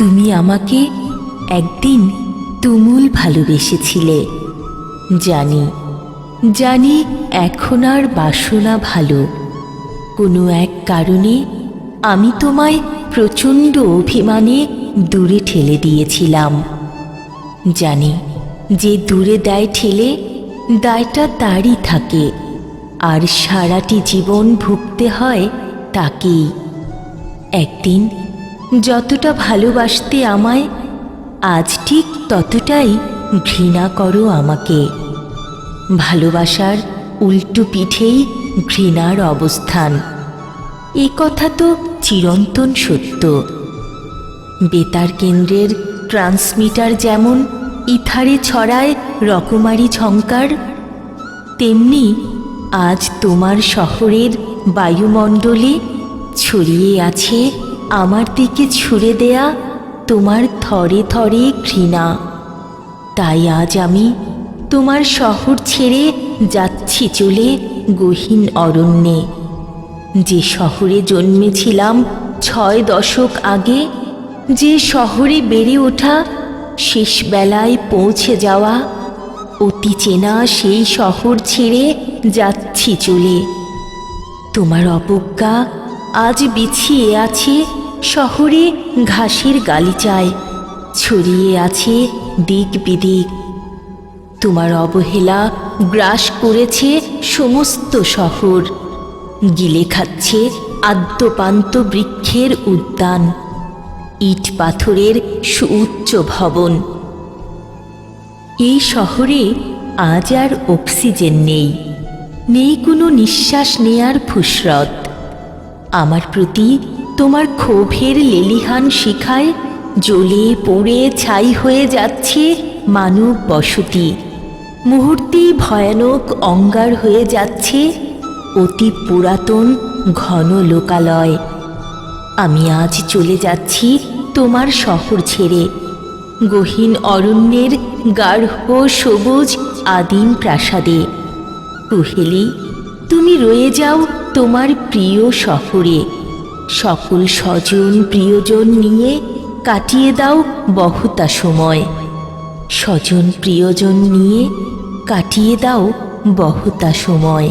তুমি আমাকে একদিন তুমুল ভালোবেসেছিলে। জানি জানি এখন আর বাসনা ভালো। কোনো এক কারণে আমি তোমায় প্রচণ্ড অভিমানে দূরে ঠেলে দিয়েছিলাম। জানি যে দূরে দেয় ঠেলে, দায়টা তারই থাকে, আর সারাটি জীবন ভুগতে হয় তাকেই। একদিন যতটা ভালোবাসতে আমায়, আজ ঠিক ততটাই ঘৃণা করো আমাকে। ভালোবাসার উল্টো পিঠেই ঘৃণার অবস্থান, এ কথা তো চিরন্তন সত্য। বেতার কেন্দ্রের ট্রান্সমিটার যেমন ইথারে ছড়ায় রকমারি ঝংকার, তেমনি আজ তোমার শহরের বায়ুমণ্ডলে ছড়িয়ে আছে আমার দিকে ছুঁড়ে দেয়া তোমার থরে থরে ঘৃণা। তাই আজ আমি তোমার শহর ছেড়ে যাচ্ছি চলে গহীন অরণ্যে। যে শহরে জন্মেছিলাম 6 দশক আগে, যে শহরে বেড়ে ওঠা, শেষ বেলায় পৌঁছে যাওয়া, অতি চেনা সেই শহর ছেড়ে যাচ্ছি চলে। তোমার অবজ্ঞা আজ বিছিয়ে আছে শহরে ঘাসের গালিচায়, ছড়িয়ে আছে দিক বিদিক। তোমার অবহেলা গ্রাস করেছে সমস্ত শহর, গিলে খাচ্ছে আদ্যপান্ত বৃক্ষের উদ্যান, ইট পাথরের সুউচ্চ ভবন। এই শহরে আজ আর অক্সিজেন নেই, নেই কোনো নিঃশ্বাস নেয়ার ফুসরত। আমার প্রতি তোমার ক্ষোভের লেলিহান শিখায় জ্বলে পড়ে ছাই হয়ে যাচ্ছে মানব বসতি। মুহূর্তেই ভয়ানক অঙ্গার হয়ে যাচ্ছে অতি পুরাতন ঘন লোকালয়। আমি আজ চলে যাচ্ছি তোমার শহর ছেড়ে, গহীন অরণ্যের গাঢ় সবুজ আদিম প্রাসাদে। কুহেলি, তুমি রয়ে যাও তোমার প্রিয় শহরে, সকল স্বজন প্রিয়জন নিয়ে কাটিয়ে দাও বহুতা সময়। স্বজন প্রিয়জন নিয়ে কাটিয়ে দাও বহুতা সময়।